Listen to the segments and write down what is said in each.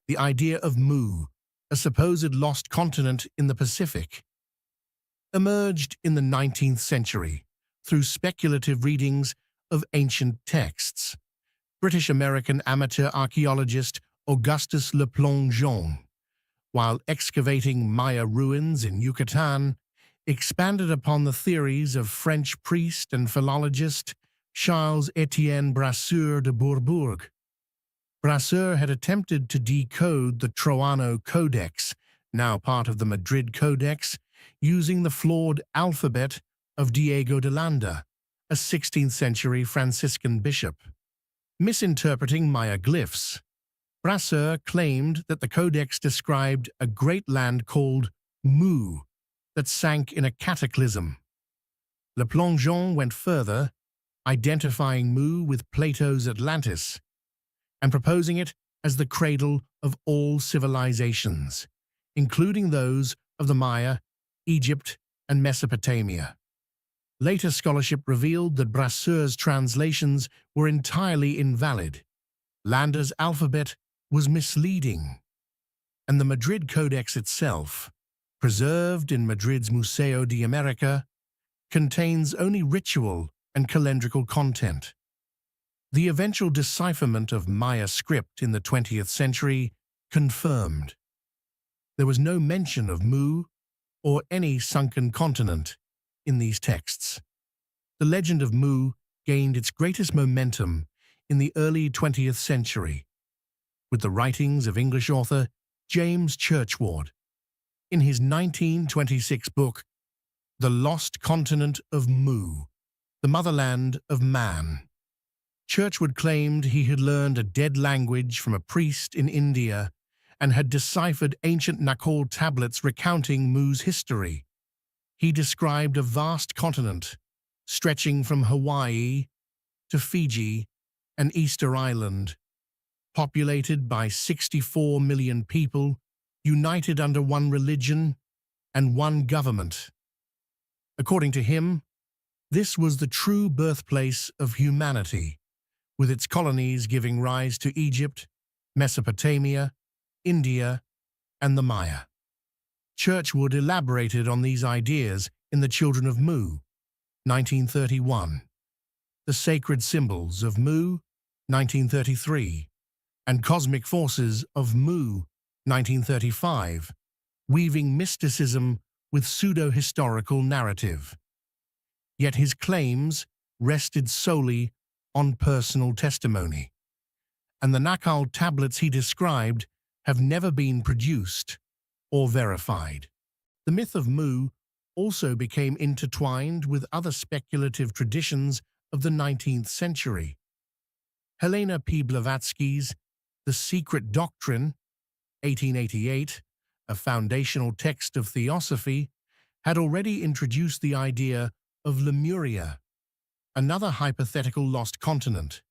the idea of Mu, a supposed lost continent in the Pacific, emerged in the 19th century through speculative readings of ancient texts. British-American amateur archaeologist Augustus Le Plongeon, while excavating Maya ruins in Yucatan, expanded upon the theories of French priest and philologist Charles-Étienne Brasseur de Bourbourg. Brasseur had attempted to decode the Troano Codex, now part of the Madrid Codex, using the flawed alphabet of Diego de Landa, a 16th-century Franciscan bishop. Misinterpreting Maya glyphs, Brasseur claimed that the codex described a great land called Mu that sank in a cataclysm. Le Plongeon went further, identifying Mu with Plato's Atlantis and proposing it as the cradle of all civilizations, including those of the Maya, Egypt, and Mesopotamia. Later scholarship revealed that Brasseur's translations were entirely invalid. Landa's alphabet was misleading, and the Madrid Codex itself, preserved in Madrid's Museo de América, contains only ritual and calendrical content. The eventual decipherment of Maya script in the 20th century confirmed there was no mention of Mu or any sunken continent in these texts. The legend of Mu gained its greatest momentum in the early 20th century, with the writings of English author James Churchwood in his 1926 book, The Lost Continent of Mu, the Motherland of Man. Churchwood claimed he had learned a dead language from a priest in India and had deciphered ancient Nakul tablets recounting Mu's history. He described a vast continent stretching from Hawaii to Fiji and Easter Island, populated by 64 million people, united under one religion and one government. According to him, this was the true birthplace of humanity, with its colonies giving rise to Egypt, Mesopotamia, India, and the Maya. Churchwood elaborated on these ideas in The Children of Mu, 1931, The Sacred Symbols of Mu, 1933, and Cosmic Forces of Mu, 1935, weaving mysticism with pseudo-historical narrative. Yet his claims rested solely on personal testimony, and the Nakul tablets he described have never been produced or verified. The myth of Mu also became intertwined with other speculative traditions of the 19th century. Helena P. Blavatsky's The Secret Doctrine, 1888, a foundational text of theosophy, had already introduced the idea of Lemuria, another hypothetical lost continent.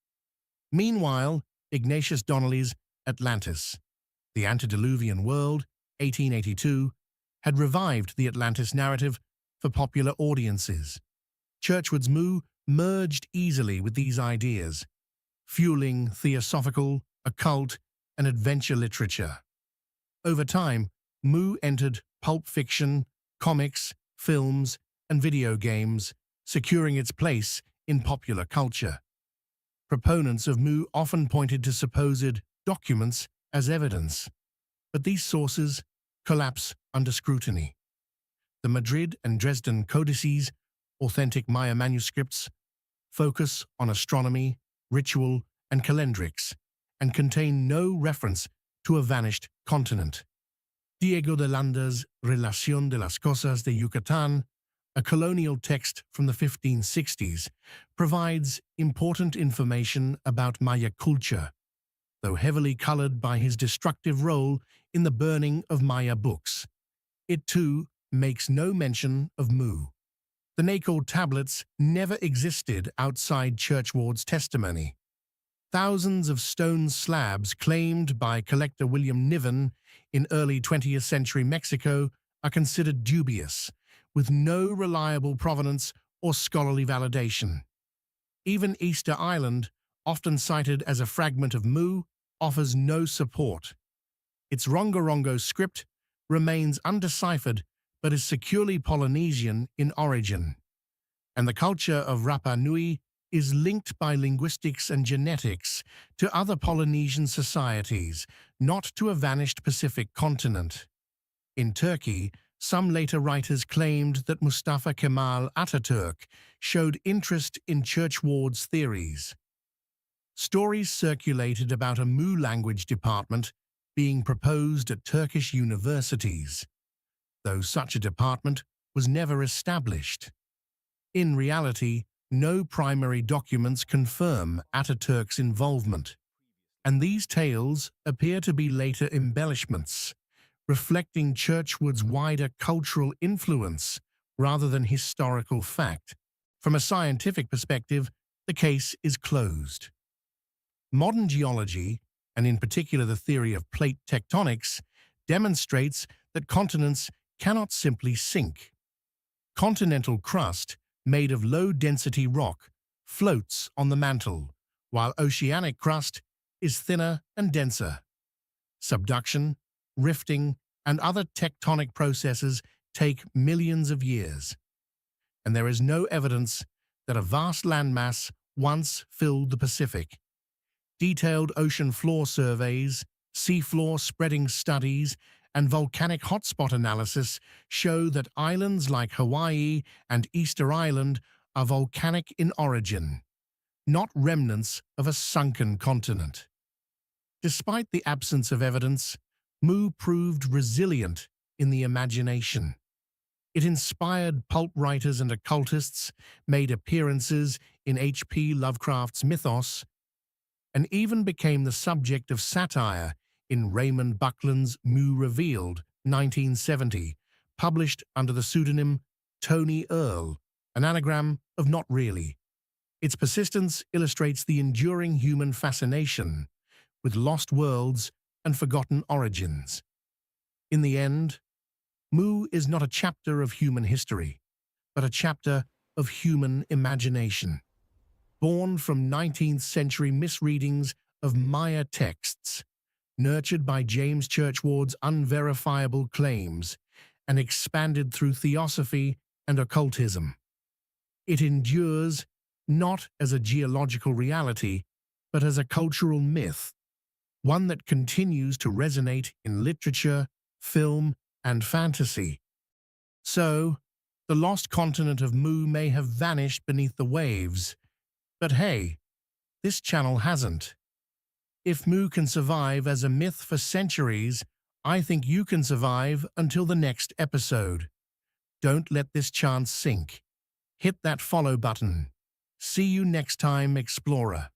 Meanwhile, Ignatius Donnelly's Atlantis, the Antediluvian World, 1882, had revived the Atlantis narrative for popular audiences. Churchwood's Mu merged easily with these ideas, fueling theosophical, occult, and adventure literature. Over time, Mu entered pulp fiction, comics, films, and video games, securing its place in popular culture. Proponents of Mu often pointed to supposed documents as evidence, but these sources collapse under scrutiny. The Madrid and Dresden codices, authentic Maya manuscripts, focus on astronomy, ritual, and calendrics, and contain no reference to a vanished continent. Diego de Landa's Relación de las Cosas de Yucatán, a colonial text from the 1560s, provides important information about Maya culture, though heavily colored by his destructive role in the burning of Maya books. It, too, makes no mention of Mu. The Nakul tablets never existed outside Churchwood's testimony. Thousands of stone slabs claimed by collector William Niven in early 20th century Mexico are considered dubious, with no reliable provenance or scholarly validation. Even Easter Island, often cited as a fragment of Mu, offers no support. Its Rongorongo script remains undeciphered but is securely Polynesian in origin, and the culture of Rapa Nui is linked by linguistics and genetics to other Polynesian societies, not to a vanished Pacific continent. In Turkey, some later writers claimed that Mustafa Kemal Ataturk showed interest in Churchwood's theories. Stories circulated about a Mu language department being proposed at Turkish universities, though such a department was never established. In reality, no primary documents confirm Ataturk's involvement, and these tales appear to be later embellishments, reflecting Churchwood's wider cultural influence rather than historical fact. From a scientific perspective, the case is closed. Modern geology, and in particular the theory of plate tectonics, demonstrates that continents cannot simply sink. Continental crust, made of low-density rock, floats on the mantle, while oceanic crust is thinner and denser. Subduction, rifting, and other tectonic processes take millions of years, and there is no evidence that a vast landmass once filled the Pacific. Detailed ocean floor surveys, seafloor spreading studies, and volcanic hotspot analysis show that islands like Hawaii and Easter Island are volcanic in origin, not remnants of a sunken continent. Despite the absence of evidence, Mu proved resilient in the imagination. It inspired pulp writers and occultists, made appearances in H.P. Lovecraft's mythos, and even became the subject of satire in Raymond Buckland's Mu Revealed, 1970, published under the pseudonym Tony Earl, an anagram of Not Really. Its persistence illustrates the enduring human fascination with lost worlds and forgotten origins. In the end, Mu is not a chapter of human history, but a chapter of human imagination. Born from 19th century misreadings of Maya texts, nurtured by James Churchward's unverifiable claims, and expanded through theosophy and occultism. It endures not as a geological reality, but as a cultural myth, one that continues to resonate in literature, film, and fantasy. So, the lost continent of Mu may have vanished beneath the waves, but hey, this channel hasn't. If Mu can survive as a myth for centuries, I think you can survive until the next episode. Don't let this chance sink. Hit that follow button. See you next time, Explorer.